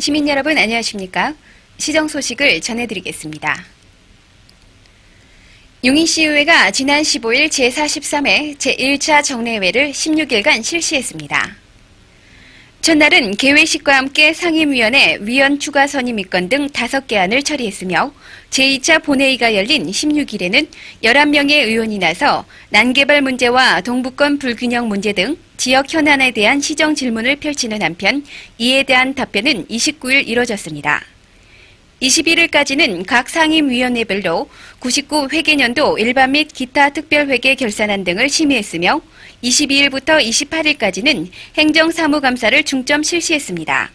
시민 여러분 안녕하십니까? 시정 소식을 전해드리겠습니다. 용인시의회가 지난 15일 제43회 제1차 정례회를 16일간 실시했습니다. 첫날은 개회식과 함께 상임위원회 위원 추가 선임 입건 등 5개 안을 처리했으며 제2차 본회의가 열린 16일에는 11명의 의원이 나서 난개발 문제와 동북권 불균형 문제 등 지역 현안에 대한 시정 질문을 펼치는 한편 이에 대한 답변은 29일 이뤄졌습니다. 21일까지는 각 상임위원회별로 99 회계년도 일반 및 기타 특별회계 결산안 등을 심의했으며 22일부터 28일까지는 행정사무감사를 중점 실시했습니다.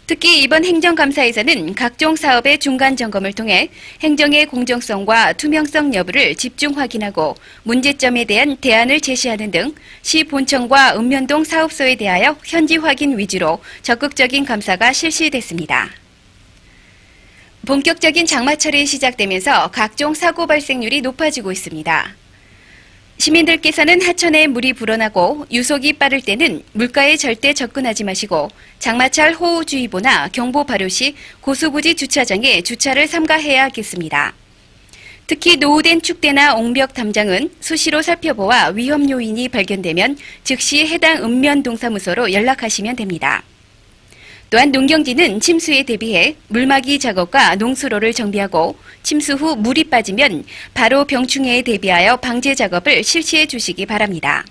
특히 이번 행정감사에서는 각종 사업의 중간 점검을 통해 행정의 공정성과 투명성 여부를 집중 확인하고 문제점에 대한 대안을 제시하는 등 시 본청과 읍면동 사업소에 대하여 현지 확인 위주로 적극적인 감사가 실시됐습니다. 본격적인 장마철이 시작되면서 각종 사고 발생률이 높아지고 있습니다. 시민들께서는 하천에 물이 불어나고 유속이 빠를 때는 물가에 절대 접근하지 마시고 장마철 호우주의보나 경보 발효 시 고수부지 주차장에 주차를 삼가해야 하겠습니다. 특히 노후된 축대나 옹벽 담장은 수시로 살펴보아 위험 요인이 발견되면 즉시 해당 읍면동사무소로 연락하시면 됩니다. 또한 농경지는 침수에 대비해 물막이 작업과 농수로를 정비하고 침수 후 물이 빠지면 바로 병충해에 대비하여 방제 작업을 실시해 주시기 바랍니다.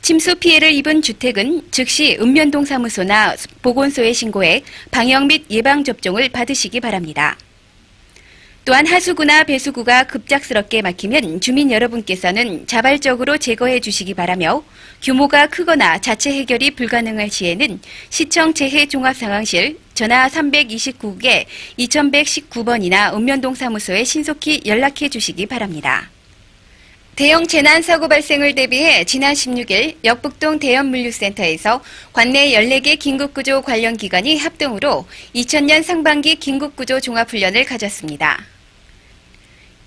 침수 피해를 입은 주택은 즉시 읍면동사무소나 보건소에 신고해 방역 및 예방접종을 받으시기 바랍니다. 또한 하수구나 배수구가 급작스럽게 막히면 주민 여러분께서는 자발적으로 제거해 주시기 바라며 규모가 크거나 자체 해결이 불가능할 시에는 시청 재해종합상황실 전화 329개 2119번이나 읍면동 사무소에 신속히 연락해 주시기 바랍니다. 대형 재난사고 발생을 대비해 지난 16일 역북동 대연물류센터에서 관내 14개 긴급구조 관련 기관이 합동으로 2000년 상반기 긴급구조 종합훈련을 가졌습니다.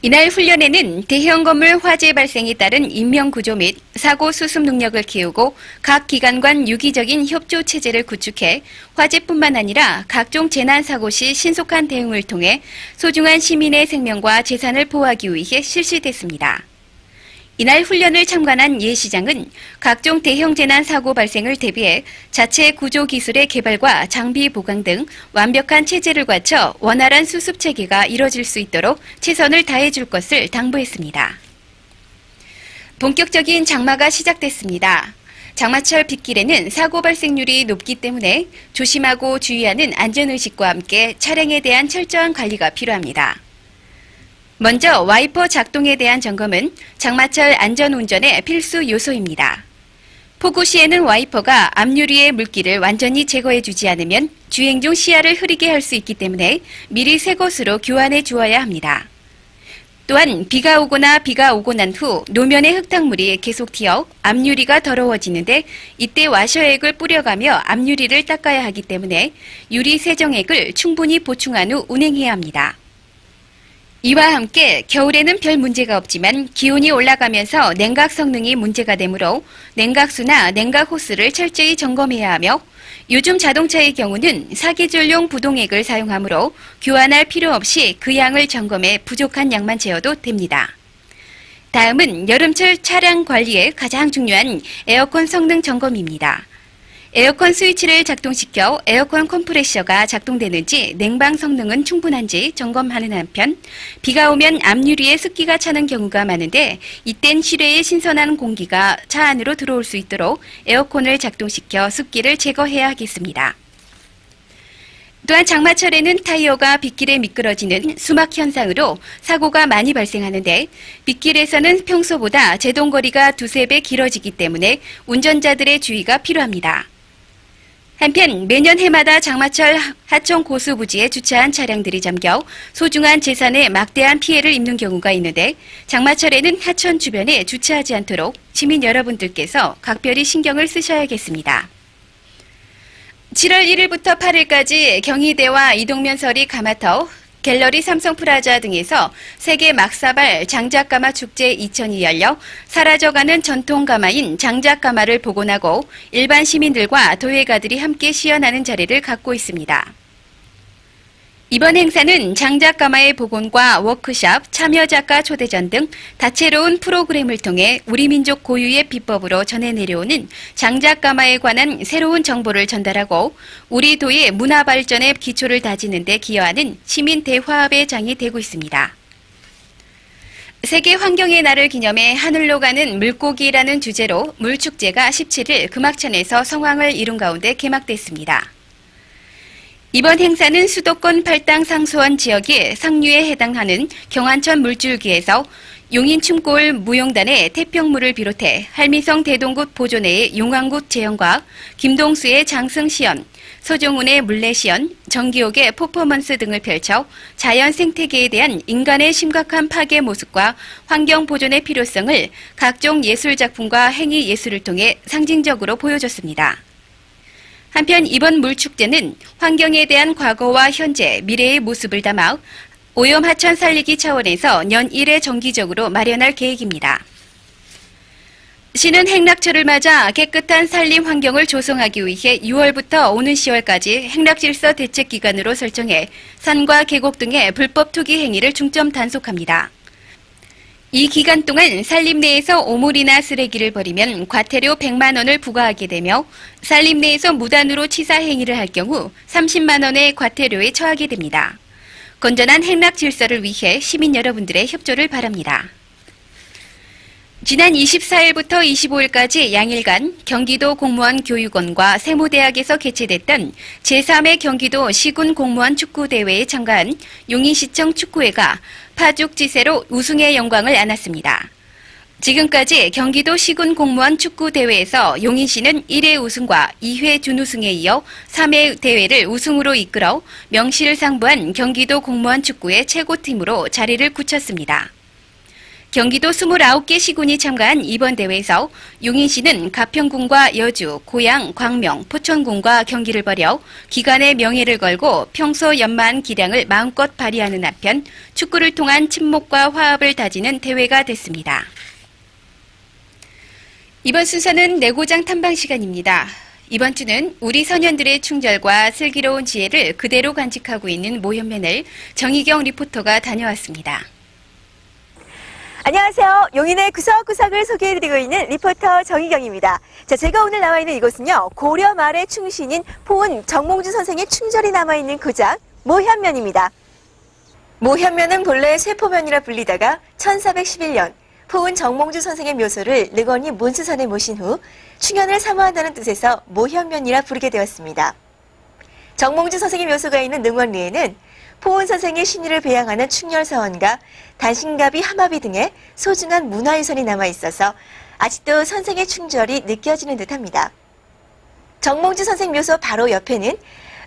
이날 훈련에는 대형 건물 화재 발생에 따른 인명구조 및 사고 수습 능력을 키우고 각 기관 간 유기적인 협조 체제를 구축해 화재뿐만 아니라 각종 재난사고 시 신속한 대응을 통해 소중한 시민의 생명과 재산을 보호하기 위해 실시됐습니다. 이날 훈련을 참관한 예 시장은 각종 대형 재난 사고 발생을 대비해 자체 구조 기술의 개발과 장비 보강 등 완벽한 체제를 갖춰 원활한 수습 체계가 이뤄질 수 있도록 최선을 다해 줄 것을 당부했습니다. 본격적인 장마가 시작됐습니다. 장마철 빗길에는 사고 발생률이 높기 때문에 조심하고 주의하는 안전의식과 함께 차량에 대한 철저한 관리가 필요합니다. 먼저 와이퍼 작동에 대한 점검은 장마철 안전운전의 필수 요소입니다. 폭우 시에는 와이퍼가 앞유리의 물기를 완전히 제거해주지 않으면 주행 중 시야를 흐리게 할 수 있기 때문에 미리 새 것으로 교환해 주어야 합니다. 또한 비가 오고 난 후 노면의 흙탕물이 계속 튀어 앞유리가 더러워지는데 이때 와셔액을 뿌려가며 앞유리를 닦아야 하기 때문에 유리 세정액을 충분히 보충한 후 운행해야 합니다. 이와 함께 겨울에는 별 문제가 없지만 기온이 올라가면서 냉각 성능이 문제가 되므로 냉각수나 냉각호스를 철저히 점검해야 하며 요즘 자동차의 경우는 사계절용 부동액을 사용하므로 교환할 필요 없이 그 양을 점검해 부족한 양만 채워도 됩니다. 다음은 여름철 차량 관리에 가장 중요한 에어컨 성능 점검입니다. 에어컨 스위치를 작동시켜 에어컨 컴프레셔가 작동되는지 냉방 성능은 충분한지 점검하는 한편 비가 오면 앞유리에 습기가 차는 경우가 많은데 이땐 실외에 신선한 공기가 차 안으로 들어올 수 있도록 에어컨을 작동시켜 습기를 제거해야 하겠습니다. 또한 장마철에는 타이어가 빗길에 미끄러지는 수막 현상으로 사고가 많이 발생하는데 빗길에서는 평소보다 제동거리가 2~3배 길어지기 때문에 운전자들의 주의가 필요합니다. 한편 매년 해마다 장마철 하천 고수부지에 주차한 차량들이 잠겨 소중한 재산에 막대한 피해를 입는 경우가 있는데 장마철에는 하천 주변에 주차하지 않도록 시민 여러분들께서 각별히 신경을 쓰셔야겠습니다. 7월 1일부터 8일까지 경희대와 이동면설이 가마터 갤러리 삼성프라자 등에서 세계 막사발 장작가마 축제 2000이 열려 사라져가는 전통 가마인 장작가마를 복원하고 일반 시민들과 도예가들이 함께 시연하는 자리를 갖고 있습니다. 이번 행사는 장작가마의 복원과 워크숍, 참여작가 초대전 등 다채로운 프로그램을 통해 우리 민족 고유의 비법으로 전해 내려오는 장작가마에 관한 새로운 정보를 전달하고 우리 도의 문화 발전의 기초를 다지는 데 기여하는 시민 대화합의 장이 되고 있습니다. 세계 환경의 날을 기념해 하늘로 가는 물고기라는 주제로 물축제가 17일 금악천에서 성황을 이룬 가운데 개막됐습니다. 이번 행사는 수도권 팔당 상수원 지역의 상류에 해당하는 경안천 물줄기에서 용인춤골 무용단의 태평무를 비롯해 할미성 대동굿 보존회의 용왕굿 재현과 김동수의 장승시연, 서종훈의 물레시연, 정기옥의 퍼포먼스 등을 펼쳐 자연 생태계에 대한 인간의 심각한 파괴 모습과 환경 보존의 필요성을 각종 예술 작품과 행위 예술을 통해 상징적으로 보여줬습니다. 한편 이번 물축제는 환경에 대한 과거와 현재, 미래의 모습을 담아 오염 하천 살리기 차원에서 년 1회 정기적으로 마련할 계획입니다. 시는 행락철을 맞아 깨끗한 산림 환경을 조성하기 위해 6월부터 오는 10월까지 행락질서 대책 기간으로 설정해 산과 계곡 등의 불법 투기 행위를 중점 단속합니다. 이 기간 동안 산림 내에서 오물이나 쓰레기를 버리면 과태료 100만 원을 부과하게 되며 산림 내에서 무단으로 치사 행위를 할 경우 30만 원의 과태료에 처하게 됩니다. 건전한 행락 질서를 위해 시민 여러분들의 협조를 바랍니다. 지난 24일부터 25일까지 양일간 경기도 공무원 교육원과 세무대학에서 개최됐던 제3회 경기도 시군 공무원 축구대회에 참가한 용인시청 축구회가 파죽지세로 우승의 영광을 안았습니다. 지금까지 경기도 시군 공무원 축구대회에서 용인시는 1회 우승과 2회 준우승에 이어 3회 대회를 우승으로 이끌어 명실을 상부한 경기도 공무원 축구의 최고팀으로 자리를 굳혔습니다. 경기도 29개 시군이 참가한 이번 대회에서 용인시는 가평군과 여주, 고양, 광명, 포천군과 경기를 벌여 기관의 명예를 걸고 평소 연마한 기량을 마음껏 발휘하는 한편 축구를 통한 친목과 화합을 다지는 대회가 됐습니다. 이번 순서는 내고장 탐방 시간입니다. 이번 주는 우리 선현들의 충절과 슬기로운 지혜를 그대로 간직하고 있는 모현면을 정희경 리포터가 다녀왔습니다. 안녕하세요. 용인의 구석구석을 소개해드리고 있는 리포터 정희경입니다. 자, 제가 오늘 나와 있는 이곳은요, 고려 말의 충신인 포은 정몽주 선생의 충절이 남아있는 고장 모현면입니다. 모현면은 본래 세포면이라 불리다가 1411년 포은 정몽주 선생의 묘소를 르거니 몬수산에 모신 후 충현을 사모한다는 뜻에서 모현면이라 부르게 되었습니다. 정몽주 선생의 묘소가 있는 능원리에는 포은 선생의 신의를 배양하는 충렬서원과 단신갑이 하마비 등의 소중한 문화유산이 남아있어서 아직도 선생의 충절이 느껴지는 듯합니다. 정몽주 선생 묘소 바로 옆에는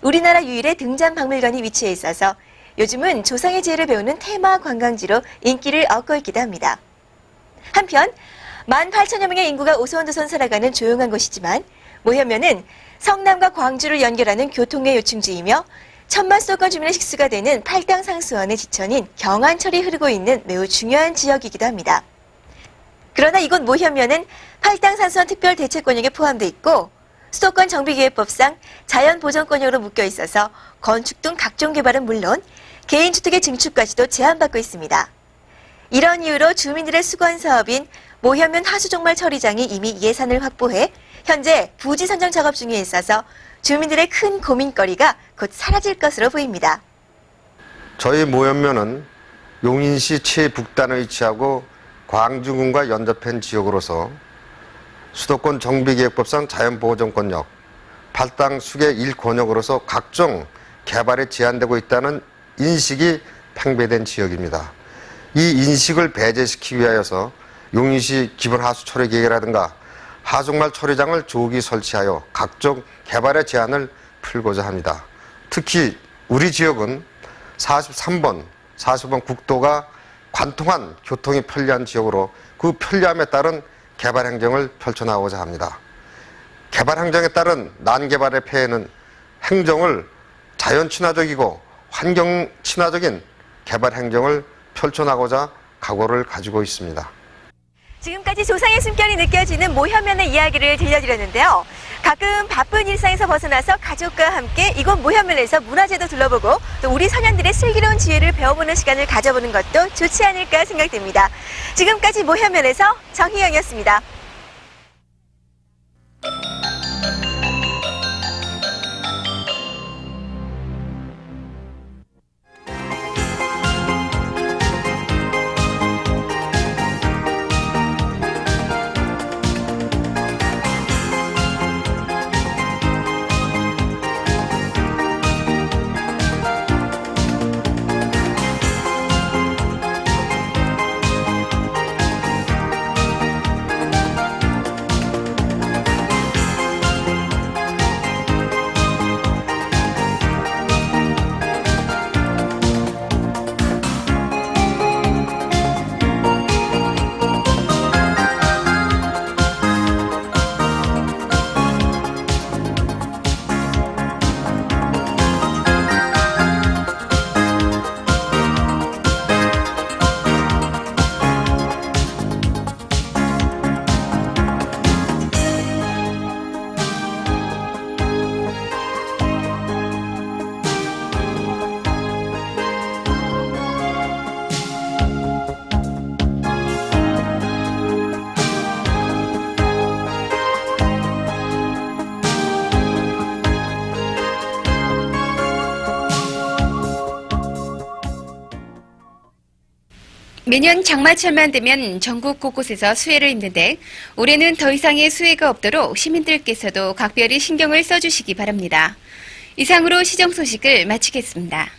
우리나라 유일의 등잔박물관이 위치해 있어서 요즘은 조상의 지혜를 배우는 테마 관광지로 인기를 얻고 있기도 합니다. 한편 18,000여 명의 인구가 오손도손 살아가는 조용한 곳이지만 모현면은 성남과 광주를 연결하는 교통의 요충지이며 천만 수도권 주민의 식수가 되는 팔당 상수원의 지천인 경안철이 흐르고 있는 매우 중요한 지역이기도 합니다. 그러나 이곳 모현면은 팔당 상수원 특별대책권역에 포함되어 있고 수도권 정비기획법상 자연보전권역으로 묶여 있어서 건축 등 각종 개발은 물론 개인주택의 증축까지도 제한받고 있습니다. 이런 이유로 주민들의 수건 사업인 모현면 하수종말 처리장이 이미 예산을 확보해 현재 부지 선정 작업 중에 있어서 주민들의 큰 고민거리가 곧 사라질 것으로 보입니다. 저희 모현면은 용인시 최북단에 위치하고 광주군과 연접한 지역으로서 수도권 정비계획법상 자연보호정권역, 팔당 수계 1권역으로서 각종 개발에 제한되고 있다는 인식이 팽배된 지역입니다. 이 인식을 배제시키기 위하여서 용인시 기본 하수 처리 계획이라든가 하종말 처리장을 조기 설치하여 각종 개발의 제한을 풀고자 합니다. 특히 우리 지역은 43번, 40번 국도가 관통한 교통이 편리한 지역으로 그 편리함에 따른 개발 행정을 펼쳐나가고자 합니다. 개발 행정에 따른 난개발의 폐해는 행정을 자연 친화적이고 환경 친화적인 개발 행정을 펼쳐나가고자 각오를 가지고 있습니다. 지금까지 조상의 숨결이 느껴지는 모현면의 이야기를 들려드렸는데요. 가끔 바쁜 일상에서 벗어나서 가족과 함께 이곳 모현면에서 문화재도 둘러보고 또 우리 선현들의 슬기로운 지혜를 배워보는 시간을 가져보는 것도 좋지 않을까 생각됩니다. 지금까지 모현면에서 정희영이었습니다. 매년 장마철만 되면 전국 곳곳에서 수해를 입는데 올해는 더 이상의 수해가 없도록 시민들께서도 각별히 신경을 써주시기 바랍니다. 이상으로 시정 소식을 마치겠습니다.